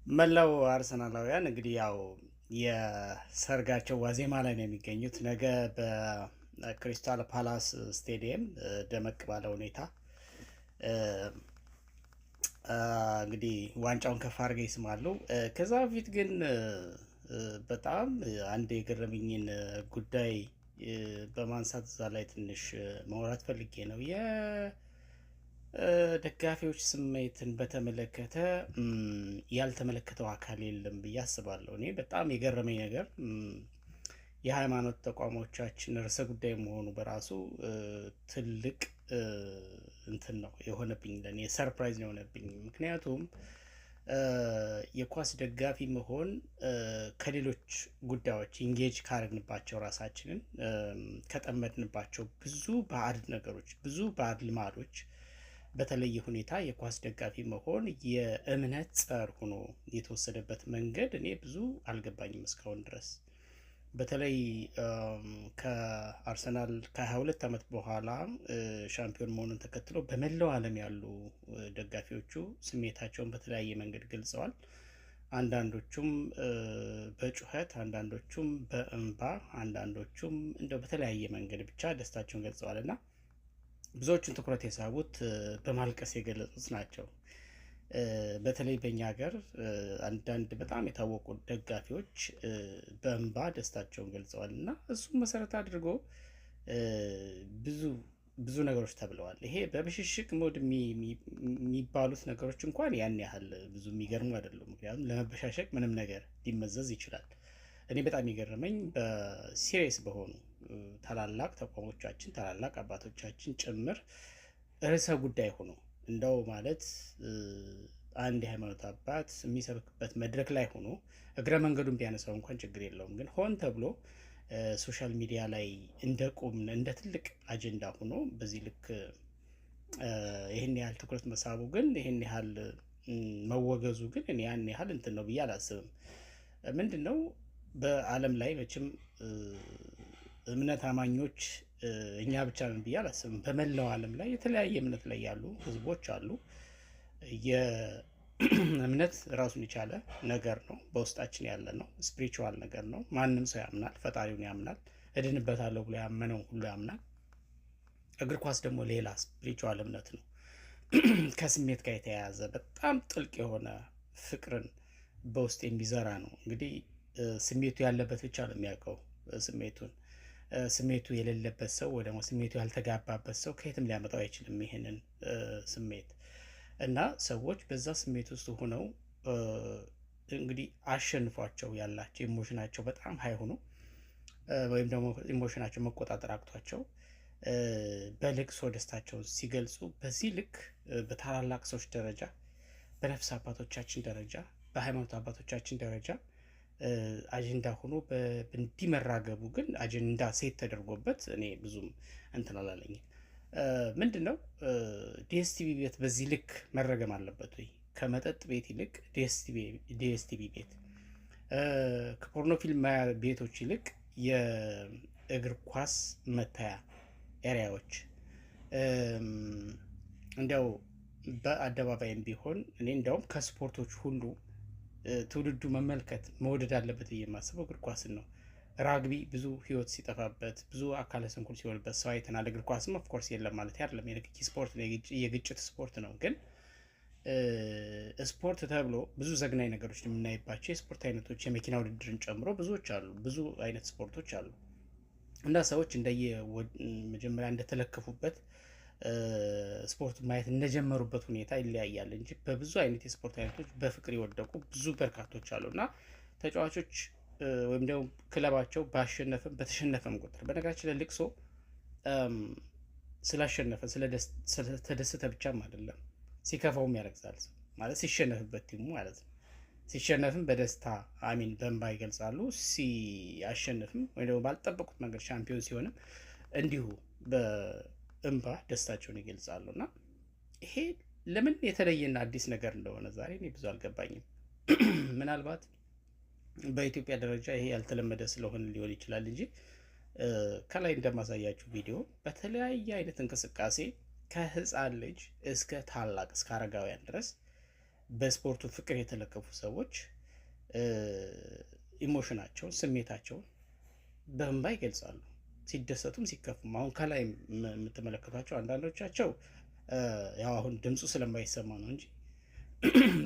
መላው አርሰናላውያን እንግዲህ ያው የሰርጋቸው ዋዜማ ላይ ነው የሚገኙት። ነገ በክሪስታል ፓላስ ስቴዲየም ደመቅ ባለ ሁኔታ እ፣ እንግዲህ ዋንጫውን ከፍ አድርገው ይስማሉ። ከዛ በፊት ግን በጣም አንድ የገረመኝን ጉዳይ በማንሳት እዛ ላይ ትንሽ ማውራት ፈልጌ ነው። ደጋፊዎች ስሜትን በተመለከተ ያልተመለከተው አካል የለም ብዬ አስባለሁ። እኔ በጣም የገረመኝ ነገር የሃይማኖት ተቋሞቻችን ርዕሰ ጉዳይ መሆኑ በራሱ ትልቅ እንትን ነው የሆነብኝ፣ ለእኔ ሰርፕራይዝ ነው የሆነብኝ። ምክንያቱም የኳስ ደጋፊ መሆን ከሌሎች ጉዳዮች ኢንጌጅ ካረግንባቸው ራሳችንን ከጠመድንባቸው ብዙ ባዕድ ነገሮች፣ ብዙ ባዕድ ልማዶች በተለየ ሁኔታ የኳስ ደጋፊ መሆን የእምነት ጸር ሆኖ የተወሰደበት መንገድ እኔ ብዙ አልገባኝም እስካሁን ድረስ። በተለይ ከአርሰናል ከ22 ዓመት በኋላ ሻምፒዮን መሆኑን ተከትሎ በመላው ዓለም ያሉ ደጋፊዎቹ ስሜታቸውን በተለያየ መንገድ ገልጸዋል። አንዳንዶቹም በጩኸት፣ አንዳንዶቹም በእንባ፣ አንዳንዶቹም እንደው በተለያየ መንገድ ብቻ ደስታቸውን ገልጸዋል እና ብዙዎቹን ትኩረት የሳቡት በማልቀስ የገለጹት ናቸው። በተለይ በእኛ ሀገር አንዳንድ በጣም የታወቁ ደጋፊዎች በእንባ ደስታቸውን ገልጸዋል እና እሱም መሰረት አድርጎ ብዙ ብዙ ነገሮች ተብለዋል። ይሄ በብሽሽቅ ሞድ የሚባሉት ነገሮች እንኳን ያን ያህል ብዙ የሚገርሙ አይደሉም። ምክንያቱም ለመበሻሸቅ ምንም ነገር ሊመዘዝ ይችላል። እኔ በጣም የገረመኝ በሲሪየስ በሆኑ ታላላቅ ተቋሞቻችን ታላላቅ አባቶቻችን ጭምር ርዕሰ ጉዳይ ሆኖ እንደው ማለት አንድ የሃይማኖት አባት የሚሰብክበት መድረክ ላይ ሆኖ እግረ መንገዱን ቢያነሳው እንኳን ችግር የለውም። ግን ሆን ተብሎ ሶሻል ሚዲያ ላይ እንደ ቁም እንደ ትልቅ አጀንዳ ሆኖ በዚህ ልክ ይህን ያህል ትኩረት መሳቡ ግን ይህን ያህል መወገዙ ግን እኔ ያን ያህል እንትን ነው ብዬ አላስብም። ምንድን ነው በዓለም ላይ መቼም እምነት አማኞች እኛ ብቻ ነን ብዬ አላስብም። በመላው ዓለም ላይ የተለያየ እምነት ላይ ያሉ ህዝቦች አሉ። የእምነት ራሱን የቻለ ነገር ነው፣ በውስጣችን ያለ ነው፣ ስፒሪቹዋል ነገር ነው። ማንም ሰው ያምናል፣ ፈጣሪውን ያምናል፣ እድንበታለሁ ብሎ ያመነው ሁሉ ያምናል። እግር ኳስ ደግሞ ሌላ ስፒሪቹዋል እምነት ነው። ከስሜት ጋር የተያያዘ በጣም ጥልቅ የሆነ ፍቅርን በውስጥ የሚዘራ ነው። እንግዲህ ስሜቱ ያለበት ብቻ ነው የሚያውቀው ስሜቱን። ስሜቱ የሌለበት ሰው ወይ ደግሞ ስሜቱ ያልተጋባበት ሰው ከየትም ሊያመጣው አይችልም ይሄንን ስሜት። እና ሰዎች በዛ ስሜት ውስጥ ሆነው እንግዲህ አሸንፏቸው ያላቸው ኢሞሽናቸው በጣም ሀይ ሆኖ ወይም ደግሞ ኢሞሽናቸው መቆጣጠር አቅቷቸው በልቅሶ ደስታቸውን ሲገልጹ በዚህ ልክ በታላላቅ ሰዎች ደረጃ፣ በነፍስ አባቶቻችን ደረጃ፣ በሃይማኖት አባቶቻችን ደረጃ አጀንዳ ሆኖ እንዲመራገቡ ግን አጀንዳ ሴት ተደርጎበት እኔ ብዙም እንትን አላለኝም። ምንድን ነው ዲኤስቲቪ ቤት በዚህ ልክ መረገም አለበት ወይ? ከመጠጥ ቤት ይልቅ ዲኤስቲቪ ቤት፣ ከፖርኖ ፊልም ማያ ቤቶች ይልቅ የእግር ኳስ መታያ ኤሪያዎች እንዲያው በአደባባይም ቢሆን እኔ እንዲያውም ከስፖርቶች ሁሉ ትውልዱ መመልከት መውደድ አለበት ብዬ የማስበው እግር ኳስን ነው። ራግቢ ብዙ ህይወት ሲጠፋበት ብዙ አካለ ስንኩል ሲሆንበት ሰው አይተናል። እግር ኳስም ኦፍኮርስ የለም ማለት አይደለም፣ የንክኪ ስፖርት ነው፣ የግጭት ስፖርት ነው። ግን ስፖርት ተብሎ ብዙ ዘግናኝ ነገሮች የምናይባቸው የስፖርት አይነቶች የመኪና ውድድርን ጨምሮ ብዙዎች አሉ፣ ብዙ አይነት ስፖርቶች አሉ እና ሰዎች እንደየ መጀመሪያ እንደተለከፉበት ስፖርት ማየት እንደጀመሩበት ሁኔታ ይለያያል እንጂ በብዙ አይነት የስፖርት አይነቶች በፍቅር የወደቁ ብዙ በርካቶች አሉ እና ተጫዋቾች ወይም ደግሞ ክለባቸው ባሸነፈም በተሸነፈም ቁጥር፣ በነገራችን ላይ ልቅሶ ስላሸነፈ ስለተደሰተ ብቻም አይደለም፣ ሲከፋውም ያለቅሳል ማለት ሲሸነፍበት ቲሙ ማለት ነው። ሲሸነፍም በደስታ አሚን በእንባ ይገልጻሉ። ሲያሸንፍም ወይ ደግሞ ባልጠበቁት መንገድ ሻምፒዮን ሲሆንም እንዲሁ በእንባ ደስታቸውን ይገልጻሉ እና ይሄ ለምን የተለየና አዲስ ነገር እንደሆነ ዛሬ እኔ ብዙ አልገባኝም። ምናልባት በኢትዮጵያ ደረጃ ይሄ ያልተለመደ ስለሆነ ሊሆን ይችላል እንጂ ከላይ እንደማሳያችሁ ቪዲዮ በተለያየ አይነት እንቅስቃሴ ከህፃን ልጅ እስከ ታላቅ እስከ አረጋውያን ድረስ በስፖርቱ ፍቅር የተለከፉ ሰዎች ኢሞሽናቸውን፣ ስሜታቸውን በእንባ ይገልጻሉ። ሲደሰቱም ሲከፉም። አሁን ከላይ የምትመለከቷቸው አንዳንዶቻቸው ያው አሁን ድምፁ ስለማይሰማ ነው እንጂ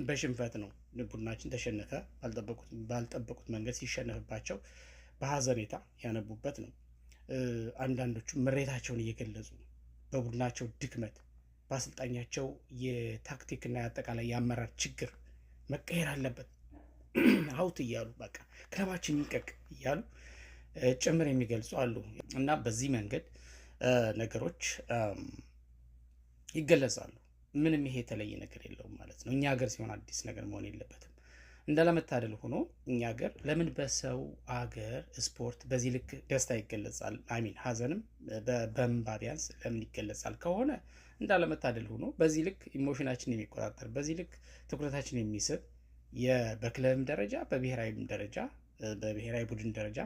በሽንፈት ነው። ቡድናችን ተሸነፈ ባልጠበቁት መንገድ ሲሸነፍባቸው በሀዘኔታ ያነቡበት ነው። አንዳንዶቹ ምሬታቸውን እየገለጹ ነው በቡድናቸው ድክመት፣ በአሰልጣኛቸው የታክቲክና የአጠቃላይ የአመራር ችግር መቀየር አለበት አውት እያሉ በቃ ክለባችን ይንቀቅ እያሉ ጭምር የሚገልጹ አሉ። እና በዚህ መንገድ ነገሮች ይገለጻሉ። ምንም ይሄ የተለየ ነገር የለውም ማለት ነው። እኛ ሀገር ሲሆን አዲስ ነገር መሆን የለበትም። እንዳለመታደል ሆኖ እኛ ሀገር ለምን በሰው አገር ስፖርት በዚህ ልክ ደስታ ይገለጻል? አሚን ሀዘንም በእንባ ቢያንስ ለምን ይገለጻል ከሆነ እንዳለመታደል ሆኖ በዚህ ልክ ኢሞሽናችን የሚቆጣጠር በዚህ ልክ ትኩረታችን የሚስብ በክለብም ደረጃ በብሔራዊም ደረጃ በብሔራዊ ቡድን ደረጃ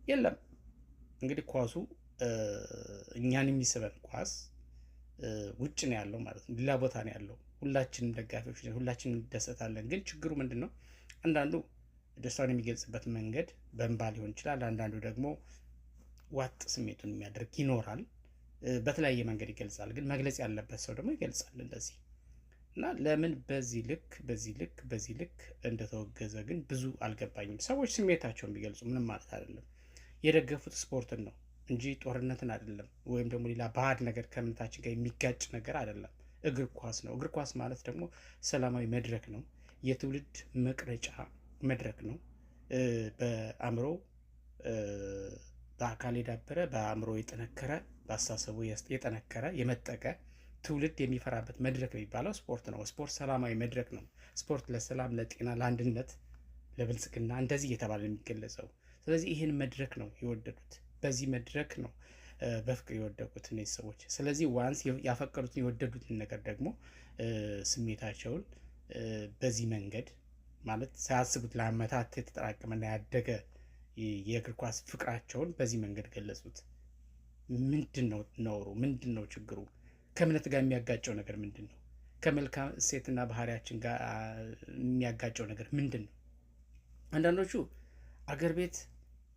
የለም። እንግዲህ ኳሱ እኛን የሚስበን ኳስ ውጭ ነው ያለው ማለት ነው፣ ሌላ ቦታ ነው ያለው። ሁላችንም ደጋፊዎች ነን፣ ሁላችንም እንደሰታለን። ግን ችግሩ ምንድን ነው? አንዳንዱ ደስታውን የሚገልጽበት መንገድ በእንባ ሊሆን ይችላል። አንዳንዱ ደግሞ ዋጥ ስሜቱን የሚያደርግ ይኖራል። በተለያየ መንገድ ይገልጻል። ግን መግለጽ ያለበት ሰው ደግሞ ይገልጻል እንደዚህ እና ለምን በዚህ ልክ እንደተወገዘ ግን ብዙ አልገባኝም። ሰዎች ስሜታቸውን ቢገልጹ ምንም ማለት አይደለም። የደገፉት ስፖርትን ነው እንጂ ጦርነትን አይደለም፣ ወይም ደግሞ ሌላ ባዕድ ነገር ከእምነታችን ጋር የሚጋጭ ነገር አይደለም። እግር ኳስ ነው። እግር ኳስ ማለት ደግሞ ሰላማዊ መድረክ ነው። የትውልድ መቅረጫ መድረክ ነው። በአእምሮ በአካል የዳበረ በአእምሮ የጠነከረ በአስተሳሰቡ የጠነከረ የመጠቀ ትውልድ የሚፈራበት መድረክ ነው የሚባለው ስፖርት ነው። ስፖርት ሰላማዊ መድረክ ነው። ስፖርት ለሰላም፣ ለጤና፣ ለአንድነት፣ ለብልጽግና እንደዚህ እየተባለ የሚገለጸው። ስለዚህ ይህን መድረክ ነው የወደዱት። በዚህ መድረክ ነው በፍቅር የወደቁት እነዚህ ሰዎች። ስለዚህ ዋንስ ያፈቀሩትን የወደዱትን ነገር ደግሞ ስሜታቸውን በዚህ መንገድ ማለት ሳያስቡት ለዓመታት የተጠራቀመና ያደገ የእግር ኳስ ፍቅራቸውን በዚህ መንገድ ገለጹት። ምንድን ነው ነውሩ? ምንድን ነው ችግሩ? ከእምነት ጋር የሚያጋጨው ነገር ምንድን ነው? ከመልካም እሴትና ባህሪያችን ጋር የሚያጋጨው ነገር ምንድን ነው? አንዳንዶቹ አገር ቤት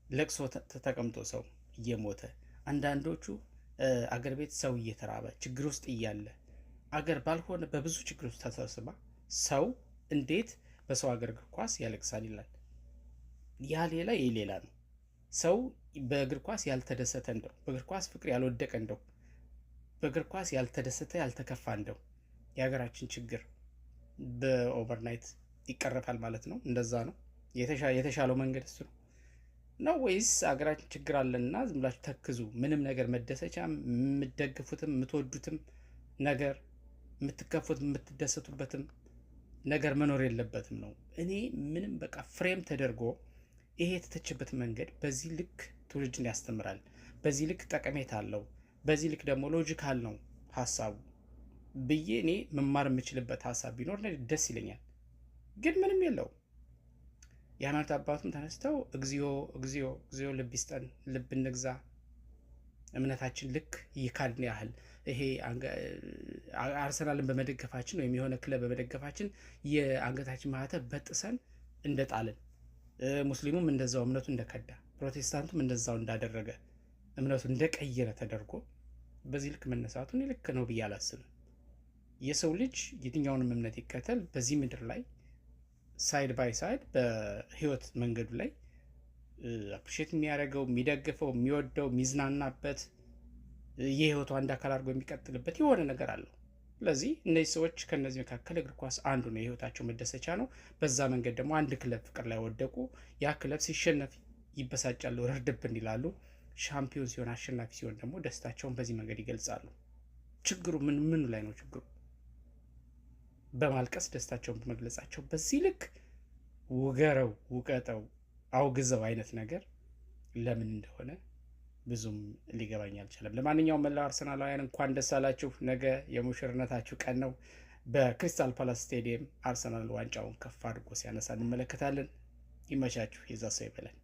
ለቅሶ ተቀምጦ ሰው እየሞተ፣ አንዳንዶቹ አገር ቤት ሰው እየተራበ ችግር ውስጥ እያለ አገር ባልሆነ በብዙ ችግር ውስጥ ተሰብስባ ሰው እንዴት በሰው አገር እግር ኳስ ያለቅሳል ይላል። ያ ሌላ የሌላ ነው። ሰው በእግር ኳስ ያልተደሰተ እንደው በእግር ኳስ ፍቅር ያልወደቀ እንደው በእግር ኳስ ያልተደሰተ ያልተከፋ እንደው የሀገራችን ችግር በኦቨርናይት ይቀረፋል ማለት ነው። እንደዛ ነው የተሻለው መንገድ እሱ ነው ወይስ አገራችን ችግር አለና ዝም ብላችሁ ተክዙ? ምንም ነገር መደሰቻ የምትደግፉትም የምትወዱትም ነገር የምትከፉትም የምትደሰቱበትም ነገር መኖር የለበትም ነው። እኔ ምንም በቃ ፍሬም ተደርጎ ይሄ የተተችበት መንገድ በዚህ ልክ ትውልድን ያስተምራል፣ በዚህ ልክ ጠቀሜታ አለው፣ በዚህ ልክ ደግሞ ሎጂካል ነው ሀሳቡ ብዬ እኔ መማር የምችልበት ሀሳብ ቢኖር ደስ ይለኛል። ግን ምንም የለው። የሃይማኖት አባቱም ተነስተው እግዚኦ እግዚኦ እግዚኦ ልብ ይስጠን፣ ልብ እንግዛ፣ እምነታችን ልክ ይካድን ያህል ይሄ አርሰናልን በመደገፋችን ወይም የሆነ ክለብ በመደገፋችን የአንገታችን ማህተብ በጥሰን እንደጣልን፣ ሙስሊሙም እንደዛው እምነቱ እንደከዳ፣ ፕሮቴስታንቱም እንደዛው እንዳደረገ እምነቱ እንደቀየረ ተደርጎ በዚህ ልክ መነሳቱ እኔ ልክ ነው ብዬ አላስብም። የሰው ልጅ የትኛውንም እምነት ይከተል በዚህ ምድር ላይ ሳይድ ባይ ሳይድ በህይወት መንገዱ ላይ አፕሪሼት የሚያደርገው የሚደግፈው የሚወደው የሚዝናናበት የህይወቱ አንድ አካል አድርጎ የሚቀጥልበት የሆነ ነገር አለው። ስለዚህ እነዚህ ሰዎች ከነዚህ መካከል እግር ኳስ አንዱ ነው፣ የህይወታቸው መደሰቻ ነው። በዛ መንገድ ደግሞ አንድ ክለብ ፍቅር ላይ ወደቁ። ያ ክለብ ሲሸነፍ ይበሳጫሉ፣ ረርድብን ይላሉ። ሻምፒዮን ሲሆን አሸናፊ ሲሆን ደግሞ ደስታቸውን በዚህ መንገድ ይገልጻሉ። ችግሩ ምኑ ላይ ነው ችግሩ? በማልቀስ ደስታቸውን በመግለጻቸው በዚህ ልክ ውገረው፣ ውቀጠው፣ አውግዘው አይነት ነገር ለምን እንደሆነ ብዙም ሊገባኝ አልቻለም። ለማንኛውም መላው አርሰናላውያን እንኳን ደስ አላችሁ። ነገ የሙሽርነታችሁ ቀን ነው። በክሪስታል ፓላስ ስቴዲየም አርሰናል ዋንጫውን ከፍ አድርጎ ሲያነሳ እንመለከታለን። ይመቻችሁ። የዛ ሰው ይበለን።